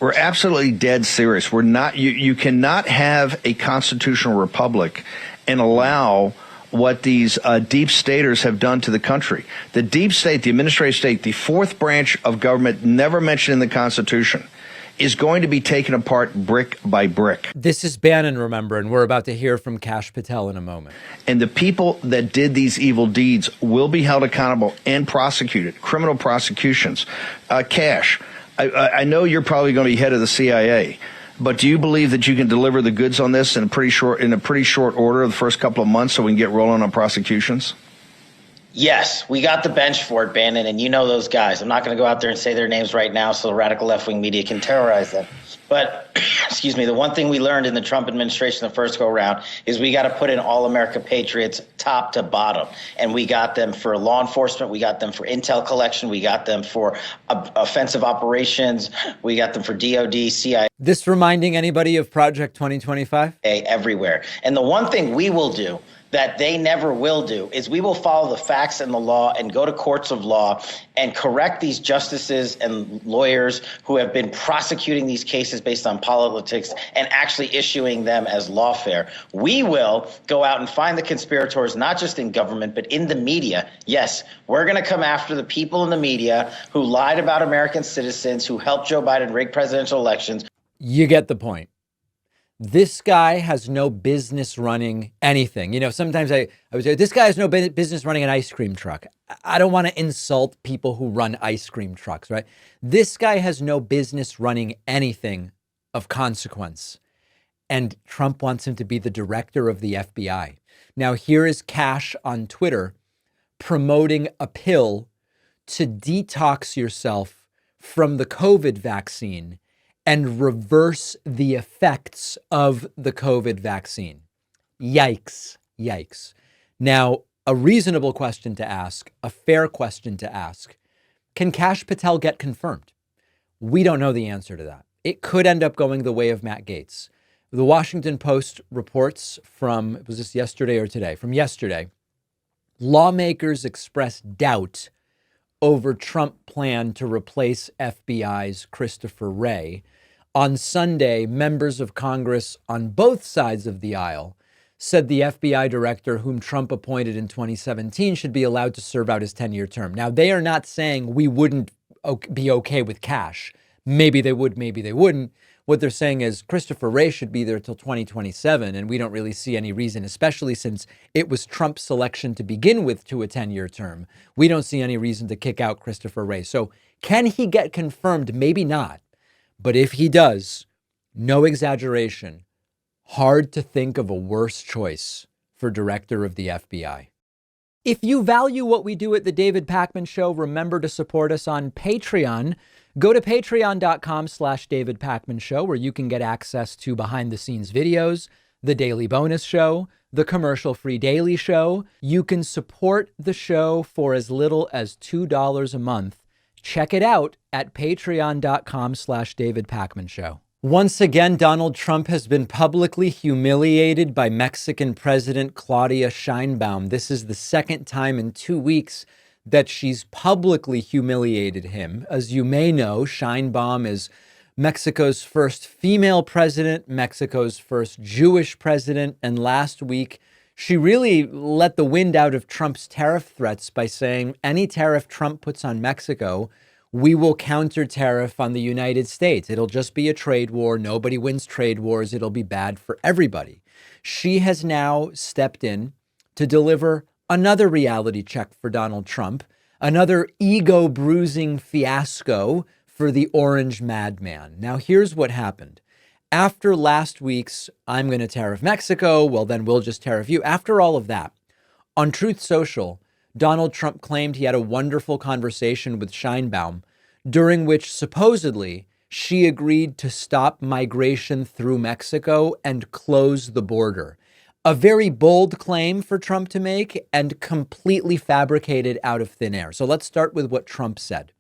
We're absolutely dead serious. We're not. You cannot have a constitutional republic and allow what these deep staters have done to the country. The deep state, the administrative state, the fourth branch of government never mentioned in the Constitution, is going to be taken apart brick by brick. This is Bannon, remember, and we're about to hear from Kash Patel in a moment. And the people that did these evil deeds will be held accountable and prosecuted, criminal prosecutions. Kash, I know you're probably going to be head of the CIA, but do you believe that you can deliver the goods on this in a pretty short order, the first couple of months, so we can get rolling on prosecutions? Yes, we got the bench for it, Bannon, and you know those guys. I'm not going to go out there and say their names right now so the radical left-wing media can terrorize them. But, excuse me, the one thing we learned in the Trump administration the first go-around is we got to put in all America patriots top to bottom. And we got them for law enforcement. We got them for intel collection. We got them for offensive operations. We got them for DOD, CIA. This reminding anybody of Project 2025? Everywhere. And the one thing we will do that they never will do is we will follow the facts and the law and go to courts of law and correct these justices and lawyers who have been prosecuting these cases based on politics and actually issuing them as lawfare. We will go out and find the conspirators, not just in government, but in the media. Yes, we're going to come after the people in the media who lied about American citizens, who helped Joe Biden rig presidential elections. You get the point. This guy has no business running anything. You know, sometimes I would say, this guy has no business running an ice cream truck. I don't want to insult people who run ice cream trucks, right? This guy has no business running anything of consequence. And Trump wants him to be the director of the FBI. Now, here is Kash on Twitter promoting a pill to detox yourself from the COVID vaccine and reverse the effects of the COVID vaccine. Yikes, yikes. Now, a reasonable question to ask, a fair question to ask, can Kash Patel get confirmed? We don't know the answer to that. It could end up going the way of Matt Gaetz. The Washington Post reports from, was this yesterday or today? From yesterday, lawmakers expressed doubt over Trump plan to replace FBI's Christopher Wray. On Sunday, members of Congress on both sides of the aisle said the FBI director whom Trump appointed in 2017 should be allowed to serve out his 10-year term. Now, they are not saying we wouldn't be okay with cash. Maybe they would, maybe they wouldn't. What they're saying is Christopher Wray should be there till 2027, and we don't really see any reason, especially since it was Trump's selection to begin with to a 10-year term. We don't see any reason to kick out Christopher Wray. So can he get confirmed? Maybe not. But if he does, no exaggeration, hard to think of a worse choice for director of the FBI. If you value what we do at the David Pakman Show, remember to support us on Patreon. Go to patreon.com/David Pakman Show, where you can get access to behind the scenes videos, the daily bonus show, the commercial-free daily show. You can support the show for as little as $2 a month. Check it out at patreon.com/David Pakman Show. Once again, Donald Trump has been publicly humiliated by Mexican President Claudia Sheinbaum. This is the second time in 2 weeks that she's publicly humiliated him. As you may know, Sheinbaum is Mexico's first female president, Mexico's first Jewish president, and last week she really let the wind out of Trump's tariff threats by saying any tariff Trump puts on Mexico, we will counter tariff on the United States. It'll just be a trade war. Nobody wins trade wars. It'll be bad for everybody. She has now stepped in to deliver another reality check for Donald Trump, another ego-bruising fiasco for the orange madman. Now, here's what happened. After last week's, I'm going to tariff Mexico, well, then we'll just tariff you. After all of that, on Truth Social, Donald Trump claimed he had a wonderful conversation with Sheinbaum, during which supposedly she agreed to stop migration through Mexico and close the border. A very bold claim for Trump to make and completely fabricated out of thin air. So let's start with what Trump said.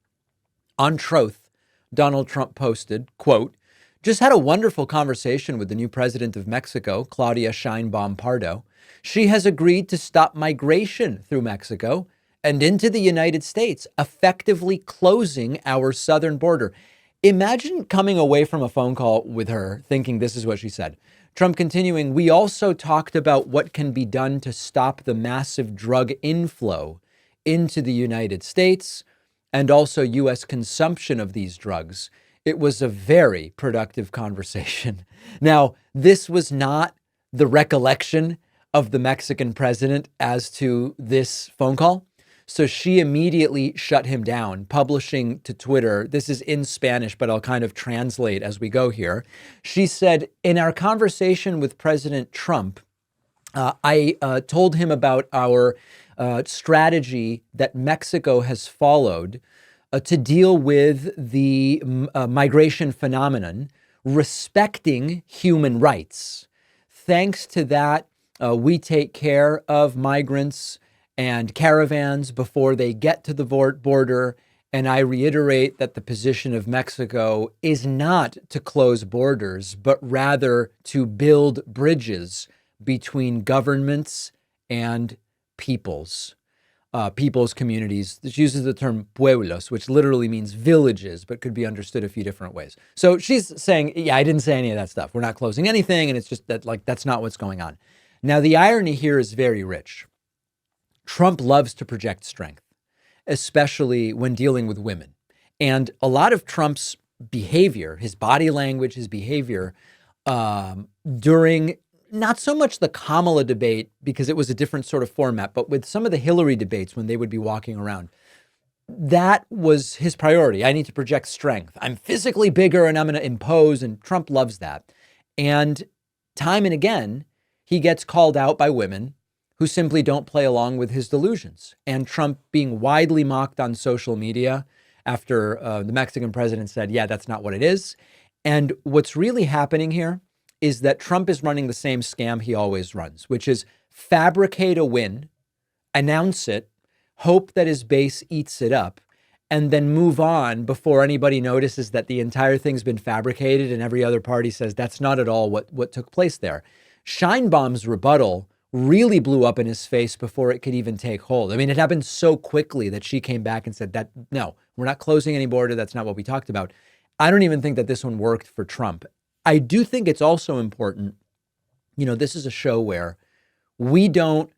On Truth, Donald Trump posted, quote, "Just had a wonderful conversation with the new president of Mexico, Claudia Sheinbaum Pardo. She has agreed to stop migration through Mexico and into the United States, effectively closing our southern border." Imagine coming away from a phone call with her thinking this is what she said. Trump continuing, "We also talked about what can be done to stop the massive drug inflow into the United States and also U.S. consumption of these drugs. It was a very productive conversation." Now, this was not the recollection of the Mexican president as to this phone call. So she immediately shut him down, publishing to Twitter. This is in Spanish, but I'll kind of translate as we go here. She said, "In our conversation with President Trump, I told him about our strategy that Mexico has followed to deal with the migration phenomenon, respecting human rights. Thanks to that, we take care of migrants and caravans before they get to the border. And I reiterate that the position of Mexico is not to close borders, but rather to build bridges between governments and peoples, communities." This uses the term pueblos, which literally means villages, but could be understood a few different ways. So she's saying, yeah, I didn't say any of that stuff. We're not closing anything. And it's just that, like, that's not what's going on. Now, the irony here is very rich. Trump loves to project strength, especially when dealing with women. And a lot of Trump's behavior, his body language, his behavior during not so much the Kamala debate, because it was a different sort of format, but with some of the Hillary debates when they would be walking around, that was his priority. I need to project strength. I'm physically bigger and I'm going to impose. And Trump loves that. And time and again, he gets called out by women who simply don't play along with his delusions. And Trump being widely mocked on social media after the Mexican president said, yeah, that's not what it is. And what's really happening here is that Trump is running the same scam he always runs, which is fabricate a win, announce it, hope that his base eats it up, and then move on before anybody notices that the entire thing's been fabricated and every other party says that's not at all what took place there. Sheinbaum's rebuttal really blew up in his face before it could even take hold. I mean, it happened so quickly that she came back and said that, no, we're not closing any border. That's not what we talked about. I don't even think that this one worked for Trump. I do think it's also important, you know, this is a show where We don't,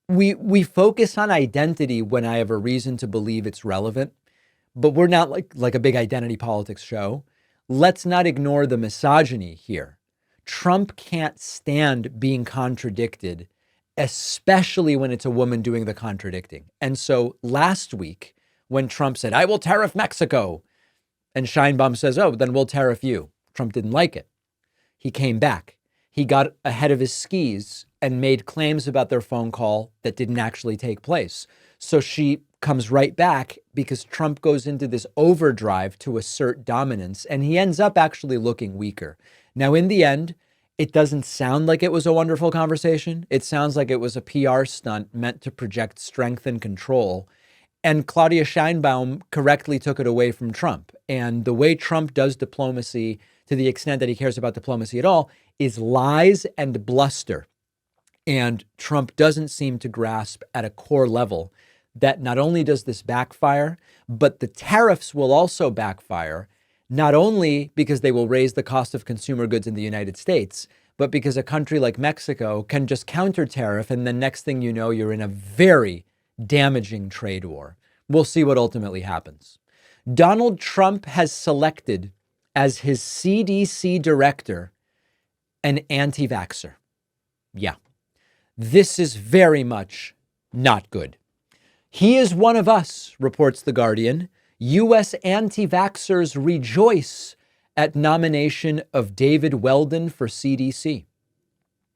we focus on identity when I have a reason to believe it's relevant, but we're not like a big identity politics show. Let's not ignore the misogyny here. Trump can't stand being contradicted, especially when it's a woman doing the contradicting. And so last week, when Trump said, I will tariff Mexico, and Scheinbaum says, oh, then we'll tariff you. Trump didn't like it. He came back. He got ahead of his skis and made claims about their phone call that didn't actually take place. So she comes right back because Trump goes into this overdrive to assert dominance, and he ends up actually looking weaker. Now, in the end, it doesn't sound like it was a wonderful conversation. It sounds like it was a PR stunt meant to project strength and control. And Claudia Scheinbaum correctly took it away from Trump. And the way Trump does diplomacy, to the extent that he cares about diplomacy at all, is lies and bluster. And Trump doesn't seem to grasp at a core level that not only does this backfire, but the tariffs will also backfire, not only because they will raise the cost of consumer goods in the United States, but because a country like Mexico can just counter tariff, and the next thing you know, you're in a very damaging trade war. We'll see what ultimately happens. Donald Trump has selected as his CDC director an anti-vaxxer. Yeah, this is very much not good. He is one of us, reports The Guardian. U.S. anti-vaxxers rejoice at nomination of David Weldon for CDC.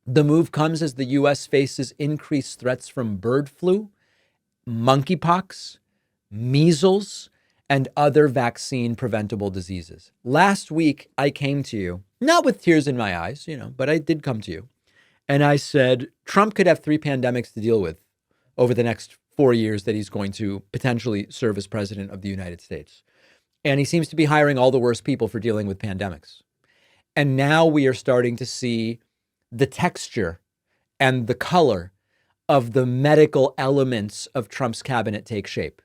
The move comes as the U.S. faces increased threats from bird flu, monkeypox, measles, and other vaccine-preventable diseases. Last week, I came to you, not with tears in my eyes, but I did come to you. And I said, Trump could have 3 pandemics to deal with over the next 4 years that he's going to potentially serve as president of the United States. And he seems to be hiring all the worst people for dealing with pandemics. And now we are starting to see the texture and the color of the medical elements of Trump's cabinet take shape.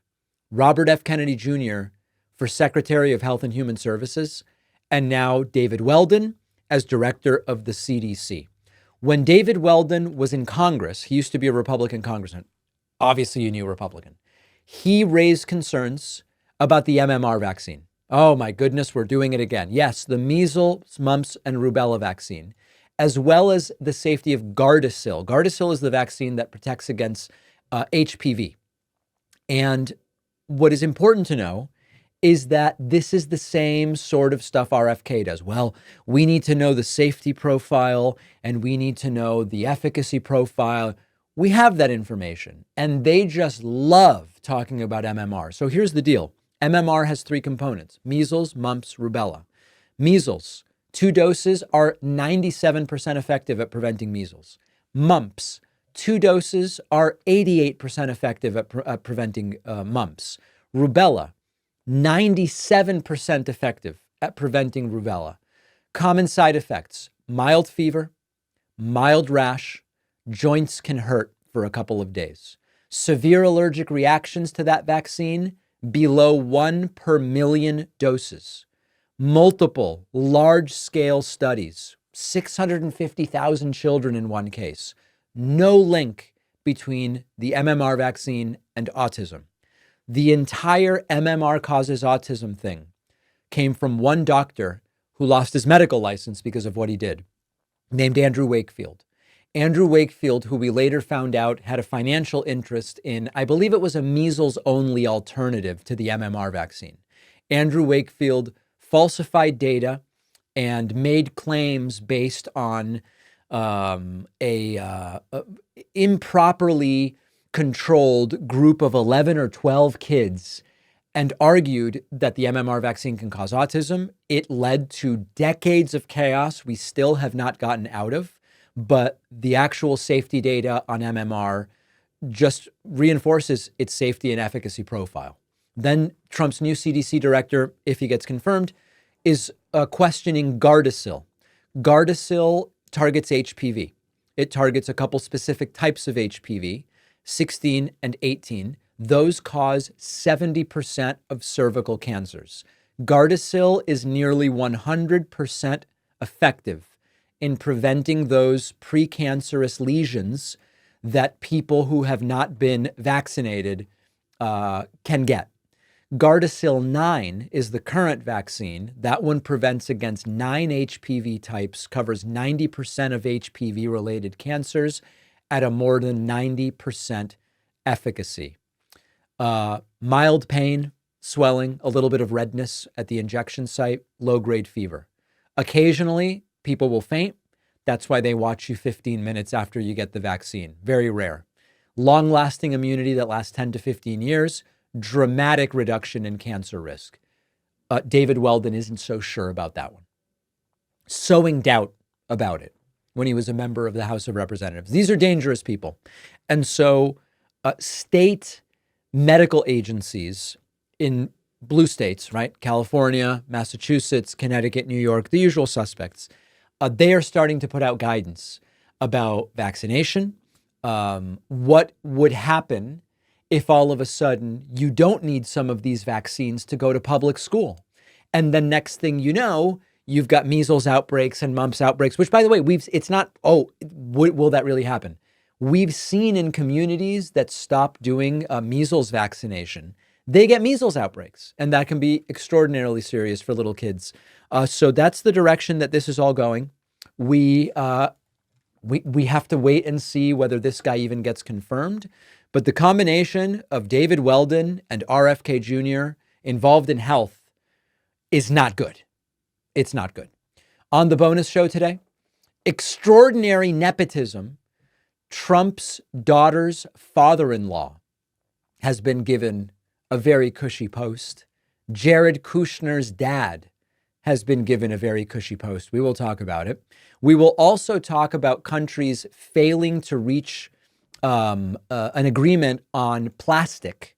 Robert F. Kennedy Jr. for Secretary of Health and Human Services, and now David Weldon as director of the CDC. When David Weldon was in Congress, he used to be a Republican congressman. Obviously, you knew Republican. He raised concerns about the MMR vaccine. Oh my goodness, we're doing it again. Yes, the measles, mumps, and rubella vaccine, as well as the safety of Gardasil. Gardasil is the vaccine that protects against HPV. And what is important to know is that this is the same sort of stuff RFK does. Well, we need to know the safety profile and we need to know the efficacy profile. We have that information, and they just love talking about MMR. So here's the deal. MMR has 3 components: measles, mumps, rubella. Measles, 2 doses are 97% effective at preventing measles. Mumps, 2 doses are 88% effective at preventing mumps. Rubella, 97% effective at preventing rubella. Common side effects: mild fever, mild rash, joints can hurt for a couple of days. Severe allergic reactions to that vaccine, below 1 per million doses. Multiple large-scale studies, 650,000 children in one case. No link between the MMR vaccine and autism. The entire MMR causes autism thing came from one doctor who lost his medical license because of what he did, named Andrew Wakefield. Andrew Wakefield, who we later found out had a financial interest in, I believe it was a measles-only alternative to the MMR vaccine. Andrew Wakefield falsified data and made claims based on a improperly controlled group of 11 or 12 kids, and argued that the MMR vaccine can cause autism. It led to decades of chaos we still have not gotten out of, but the actual safety data on MMR just reinforces its safety and efficacy profile. Then Trump's new CDC director, if he gets confirmed, is questioning Gardasil. Gardasil targets HPV. It targets a couple specific types of HPV, 16 and 18. Those cause 70% of cervical cancers. Gardasil is nearly 100% effective in preventing those precancerous lesions that people who have not been vaccinated can get. Gardasil 9 is the current vaccine. That one prevents against 9 HPV types, covers 90% of HPV-related cancers at a more than 90% efficacy. Mild pain, swelling, a little bit of redness at the injection site, low-grade fever. Occasionally, people will faint. That's why they watch you 15 minutes after you get the vaccine. Very rare. Long-lasting immunity that lasts 10 to 15 years, dramatic reduction in cancer risk. David Weldon isn't so sure about that one. Sowing doubt about it when he was a member of the House of Representatives. These are dangerous people. And so state medical agencies in blue states, right? California, Massachusetts, Connecticut, New York, the usual suspects. They are starting to put out guidance about vaccination. What would happen if all of a sudden you don't need some of these vaccines to go to public school? And the next thing you know, you've got measles outbreaks and mumps outbreaks, which, by the way, will that really happen? We've seen in communities that stop doing measles vaccination, they get measles outbreaks, and that can be extraordinarily serious for little kids. So that's the direction that this is all going. We have to wait and see whether this guy even gets confirmed. But the combination of David Weldon and RFK Jr. involved in health is not good. It's not good. On the bonus show today, extraordinary nepotism. Trump's daughter's father-in-law has been given a very cushy post. Jared Kushner's dad has been given a very cushy post. We will talk about it. We will also talk about countries failing to reach an agreement on plastic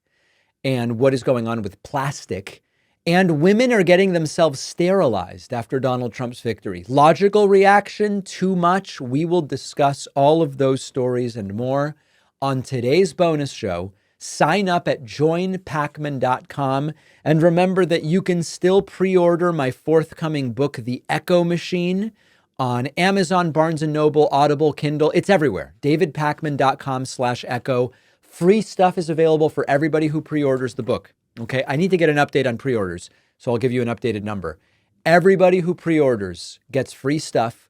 and what is going on with plastic. And women are getting themselves sterilized after Donald Trump's victory. Logical reaction, too much. We will discuss all of those stories and more on today's bonus show. Sign up at joinpacman.com. And remember that you can still pre-order my forthcoming book, The Echo Machine, on Amazon, Barnes & Noble, Audible, Kindle. It's everywhere. davidpacman.com/echo. Free stuff is available for everybody who pre-orders the book. Okay, I need to get an update on pre-orders, so I'll give you an updated number. Everybody who pre-orders gets free stuff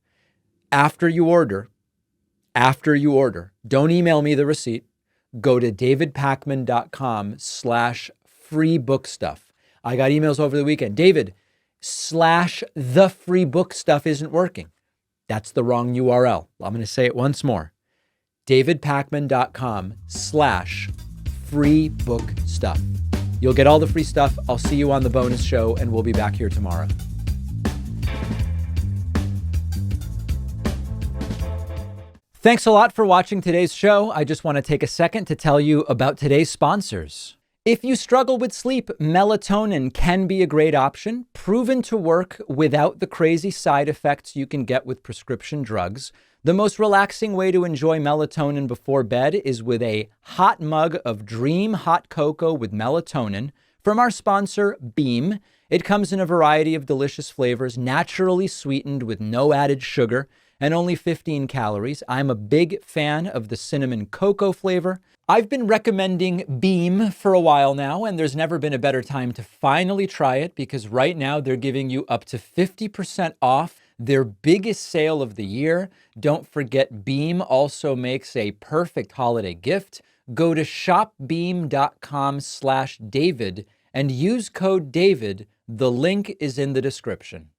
after you order. Don't email me the receipt. Go to davidpacman.com/free book stuff. I got emails over the weekend. David, /the free book stuff isn't working. That's the wrong URL. I'm going to say it once more. davidpacman.com/free book stuff. You'll get all the free stuff. I'll see you on the bonus show, and we'll be back here tomorrow. Thanks a lot for watching today's show. I just want to take a second to tell you about today's sponsors. If you struggle with sleep, melatonin can be a great option, proven to work without the crazy side effects you can get with prescription drugs. The most relaxing way to enjoy melatonin before bed is with a hot mug of Dream Hot Cocoa with melatonin from our sponsor, Beam. It comes in a variety of delicious flavors, naturally sweetened with no added sugar and only 15 calories. I'm a big fan of the cinnamon cocoa flavor. I've been recommending Beam for a while now, and there's never been a better time to finally try it because right now they're giving you up to 50% off their biggest sale of the year. Don't forget, Beam also makes a perfect holiday gift. Go to shopbeam.com/David and use code David. The link is in the description.